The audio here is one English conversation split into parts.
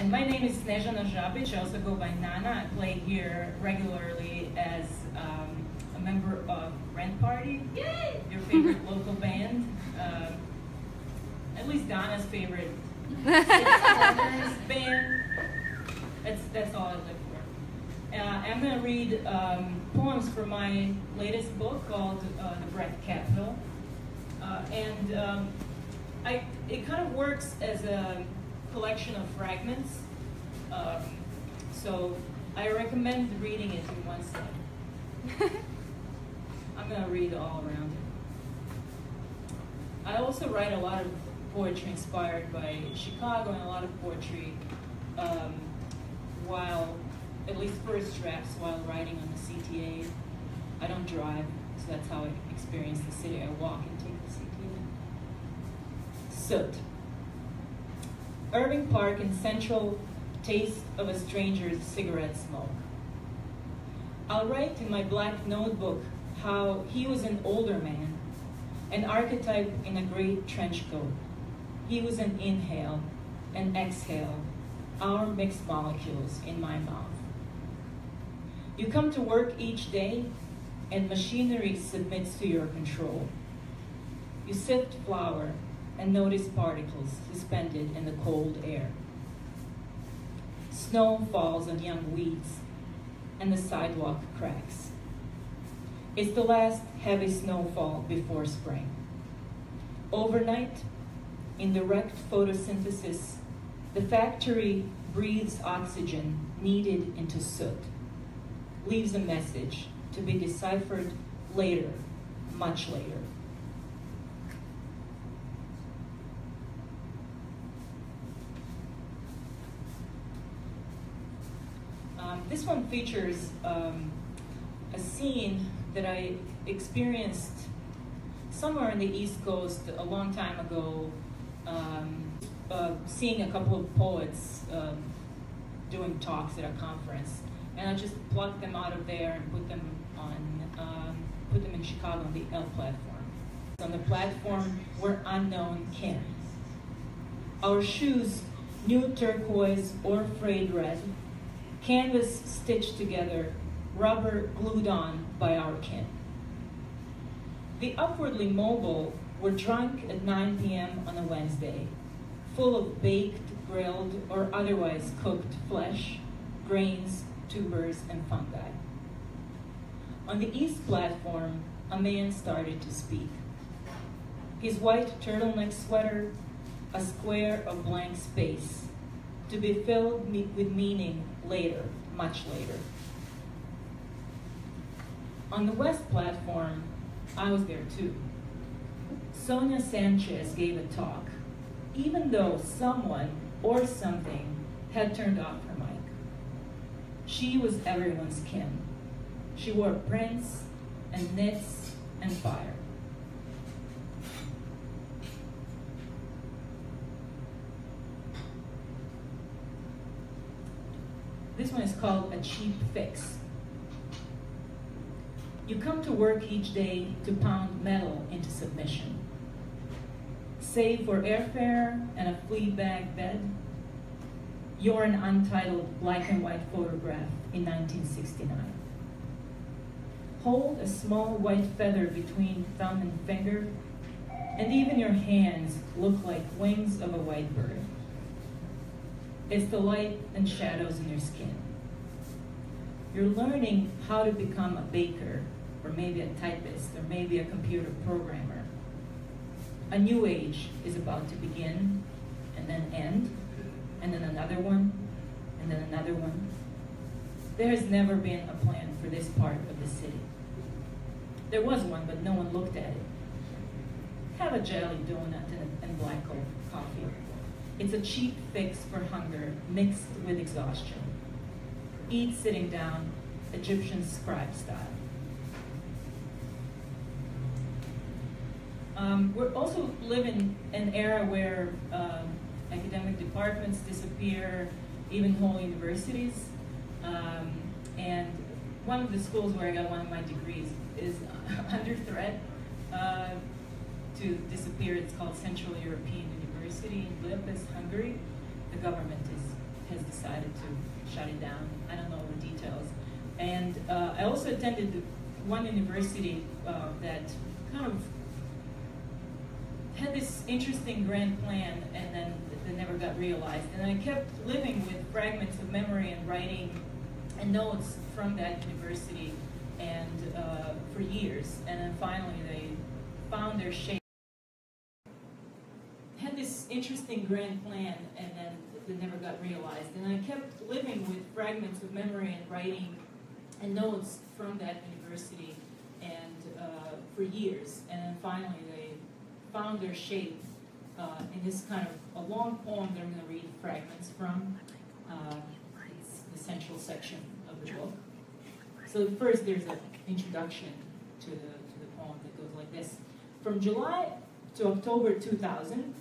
And my name is Snezana Zabic. I also go by Nana. I play here regularly as a member of Rent Party, yay! Your favorite local band. At least Donna's favorite band. That's all I live for. I'm going to read poems from my latest book called The Breath Capital. It kind of works as a collection of fragments. So I recommend reading it in one sitting. I'm going to read all around it. I also write a lot of poetry inspired by Chicago and a lot of poetry at least first drafts while riding on the CTA. I don't drive, so that's how I experience the city. I walk and take the CTA. Soot. Irving Park in Central, taste of a stranger's cigarette smoke. I'll write in my black notebook how he was an older man, an archetype in a gray trench coat. He was an inhale, an exhale, our mixed molecules in my mouth. You come to work each day, and machinery submits to your control. You sift flour and notice particles suspended in the cold air. Snow falls on young weeds, and the sidewalk cracks. It's the last heavy snowfall before spring. Overnight, in direct photosynthesis, the factory breathes oxygen kneaded into soot, leaves a message to be deciphered later, much later. This one features a scene that I experienced somewhere in the East Coast a long time ago, seeing a couple of poets doing talks at a conference, and I just plucked them out of there and put them in Chicago on the L platform. On the platform were unknown kin. Our shoes, new turquoise or frayed red, canvas stitched together, rubber glued on by our kin. The upwardly mobile were drunk at 9 p.m. on a Wednesday, full of baked, grilled, or otherwise cooked flesh, grains, tubers, and fungi. On the east platform, a man started to speak. His white turtleneck sweater, a square of blank space, to be filled with meaning later, much later. On the west platform, I was there too. Sonia Sanchez gave a talk, even though someone or something had turned off her mic. She was everyone's kin. She wore prints and knits and fire. This one is called A Cheap Fix. You come to work each day to pound metal into submission. Save for airfare and a flea bag bed, you're an untitled black and white photograph in 1969. Hold a small white feather between thumb and finger, and even your hands look like wings of a white bird. It's the light and shadows in your skin. You're learning how to become a baker, or maybe a typist, or maybe a computer programmer. A new age is about to begin, and then end, and then another one, and then another one. There has never been a plan for this part of the city. There was one, but no one looked at it. Have a jelly donut and black coffee. It's a cheap fix for hunger mixed with exhaustion. Eat sitting down, Egyptian scribe style. We're also living an era where academic departments disappear, even whole universities. And one of the schools where I got one of my degrees is under threat to disappear. It's called Central European University in Budapest, Hungary. The government is has decided to shut it down. I don't know the details. And I also attended one university that kind of had this interesting grand plan, and then that never got realized. And I kept living with fragments of memory and writing and notes from that university, and for years. And then finally they found their shape. Had this interesting grand plan, and then that never got realized. And I kept living with fragments of memory and writing and notes from that university, and for years. And then finally they found their shape in this kind of a long poem that I'm going to read fragments from. It's the central section of the book. So first there's an introduction to the poem that goes like this. From July to October 2000,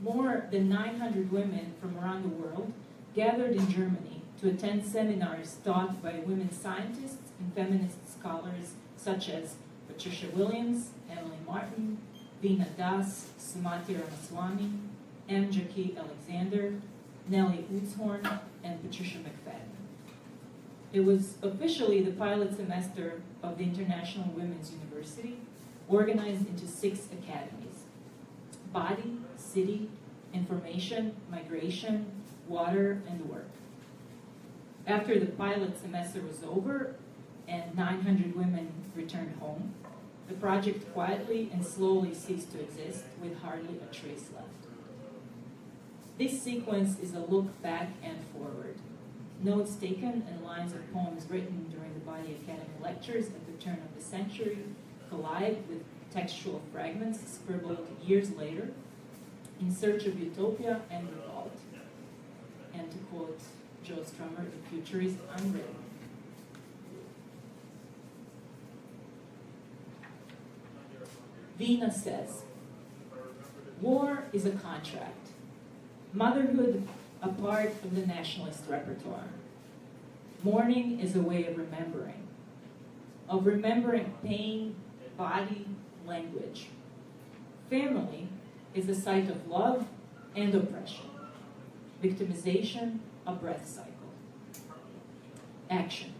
more than 900 women from around the world gathered in Germany to attend seminars taught by women scientists and feminist scholars such as Patricia Williams, Emily Martin, Veena Das, Sumati Ramaswamy, M. Jackie Alexander, Nellie Utzhorn, and Patricia McFadden. It was officially the pilot semester of the International Women's University, organized into 6 academies: Body, City, Information, Migration, Water, and Work. After the pilot semester was over and 900 women returned home, the project quietly and slowly ceased to exist, with hardly a trace left. This sequence is a look back and forward. Notes taken and lines of poems written during the Body Academy lectures at the turn of the century collide with textual fragments scribbled years later in search of utopia and revolt. And to quote Joe Strummer, the future is unwritten. Veena says, war is a contract. Motherhood a part of the nationalist repertoire. Mourning is a way of remembering pain, body, language. Family is a site of love and oppression. Victimization, a breath cycle. Action.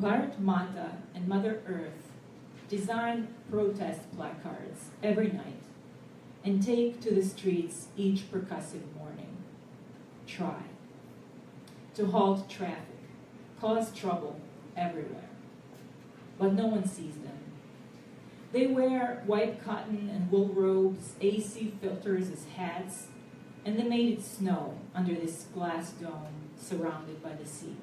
Bharat Mata and Mother Earth design protest placards every night and take to the streets each percussive morning. Try to halt traffic, cause trouble everywhere, but no one sees them. They wear white cotton and wool robes, AC filters as hats, and they made it snow under this glass dome surrounded by the sea.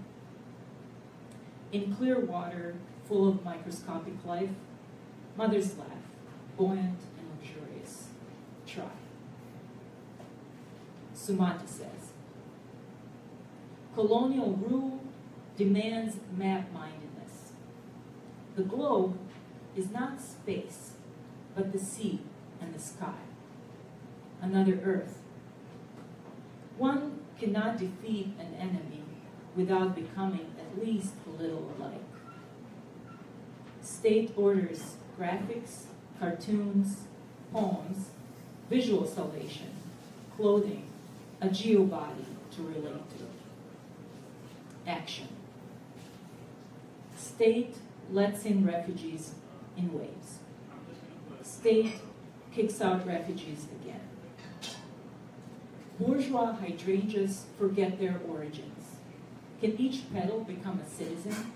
In clear water, full of microscopic life, mothers laugh, buoyant and luxurious. Try. Sumati says, colonial rule demands map-mindedness. The globe is not space, but the sea and the sky. Another Earth. One cannot defeat an enemy without becoming at least a little alike. State orders graphics, cartoons, poems, visual salvation, clothing, a geobody to relate to. Action. State lets in refugees in waves. State kicks out refugees again. Bourgeois hydrangeas forget their origins. Can each petal become a citizen?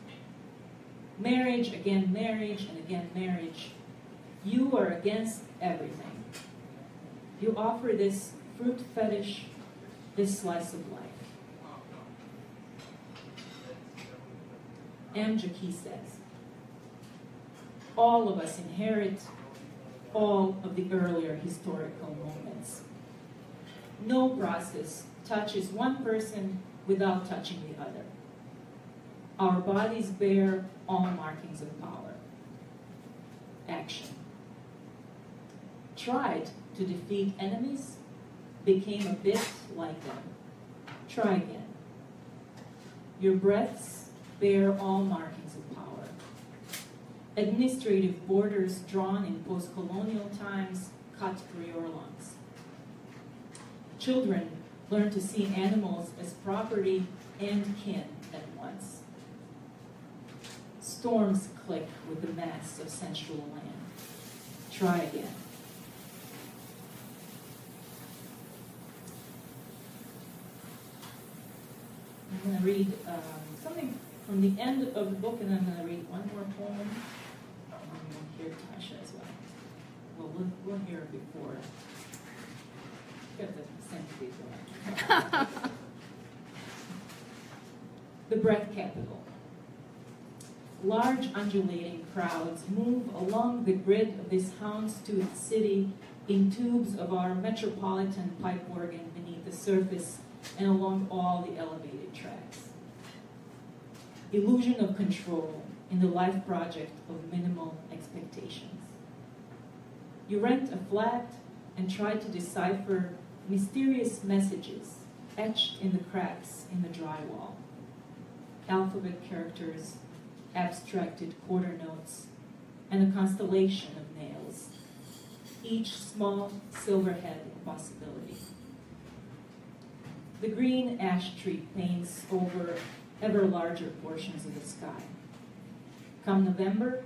Marriage, and again marriage. You are against everything. You offer this fruit fetish, this slice of life. M. Jackie says, all of us inherit all of the earlier historical moments. No process touches one person without touching the other. Our bodies bear all markings of power. Action. Tried to defeat enemies, became a bit like them. Try again. Your breaths bear all markings of power. Administrative borders drawn in post-colonial times cut through your lungs. Children Learn to see animals as property and kin at once. Storms click with the mass of sensual land. Try again. I'm going to read something from the end of the book, and I'm going to read one more poem. We'll hear Tasha as well. Well, we'll hear it before. Got the sympathy going. The Breath Capital. Large undulating crowds move along the grid of this houndstooth city in tubes of our metropolitan pipe organ beneath the surface and along all the elevated tracks. Illusion of control in the life project of minimal expectations. You rent a flat and try to decipher mysterious messages etched in the cracks in the drywall. Alphabet characters, abstracted quarter notes, and a constellation of nails, each small silverhead possibility. The green ash tree paints over ever larger portions of the sky. Come November,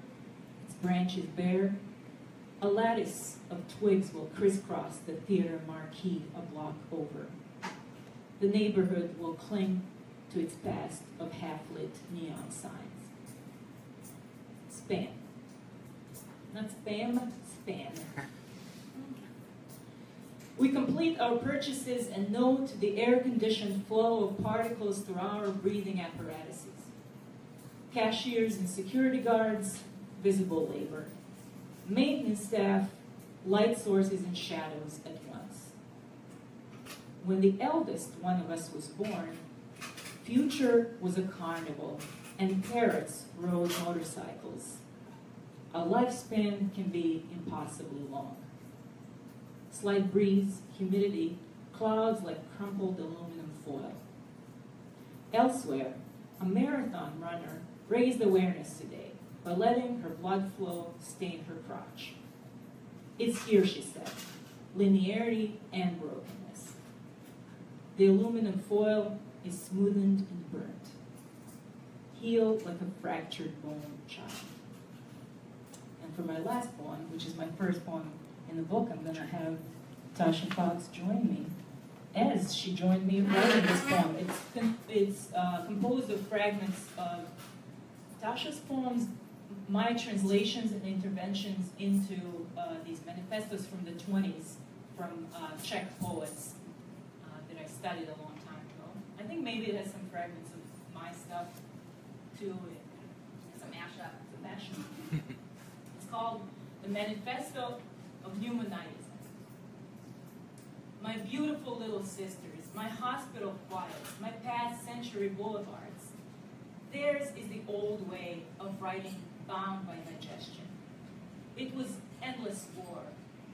its branches bare, a lattice of twigs will crisscross the theater marquee a block over. The neighborhood will cling to its past of half-lit neon signs. Spam. Not spam, span. We complete our purchases and note the air-conditioned flow of particles through our breathing apparatuses. Cashiers and security guards, visible labor. Maintenance staff, light sources and shadows at once. When the eldest one of us was born, future was a carnival, and parrots rode motorcycles. A lifespan can be impossibly long. Slight breeze, humidity, clouds like crumpled aluminum foil. Elsewhere, a marathon runner raised awareness today by letting her blood flow stain her crotch. It's here, she said, linearity and brokenness. The aluminum foil is smoothened and burnt. Heal like a fractured bone, child. And for my last poem, which is my first poem in the book, I'm going to have Tasha Fox join me, as she joined me writing this poem. It's composed of fragments of Tasha's poems, my translations and interventions into these manifestos from the 20s from Czech poets that I studied a long time ago. I think maybe it has some fragments of my stuff too. It's a mashup. It's a mashup. It's called The Manifesto of Humanitism. My beautiful little sisters, my hospital quiets, my past century boulevards. Theirs is the old way of writing bound by digestion. It was endless war,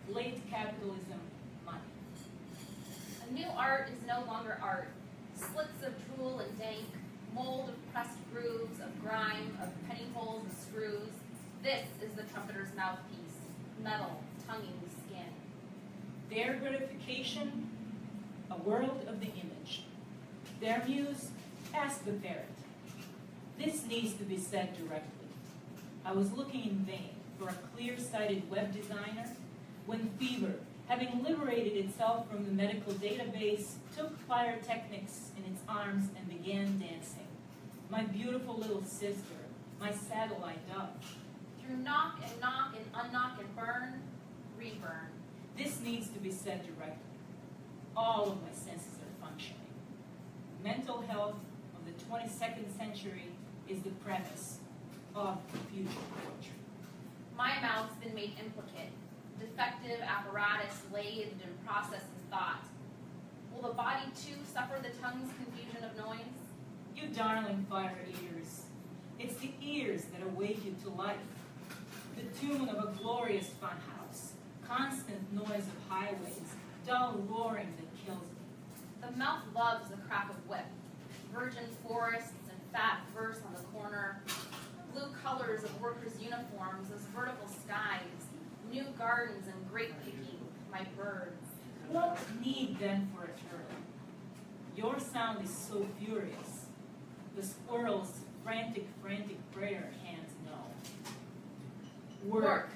late capitalism, money. A new art is no longer art. Slits of drool and dank, mold of pressed grooves, of grime, of penny holes and screws. This is the trumpeter's mouthpiece, metal, tonguing skin. Their gratification, a world of the image. Their muse, ask the parrot. This needs to be said directly. I was looking in vain for a clear-sighted web designer when fever, having liberated itself from the medical database, took pyrotechnics in its arms and began dancing. My beautiful little sister, my satellite dove. Through knock and unknock and burn, reburn. This needs to be said directly. All of my senses are functioning. Mental health of the 22nd century is the premise of future poetry. My mouth's been made implicate, defective apparatus lathed and processed in thought. Will the body too suffer the tongue's confusion of noise? You darling fire ears, it's the ears that awake you to life. The tune of a glorious funhouse, constant noise of highways, dull roaring that kills me. The mouth loves the crack of whip, virgin forests and fat verse on the corner, blue colors of workers' uniforms as vertical skies, new gardens and grape picking, my birds. What need then for a turtle? Your sound is so furious. The squirrel's frantic prayer hands know. Work.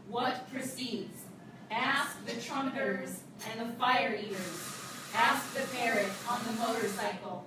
What precedes? Ask the trumpeters and the fire eaters. Ask the parrot on the motorcycle.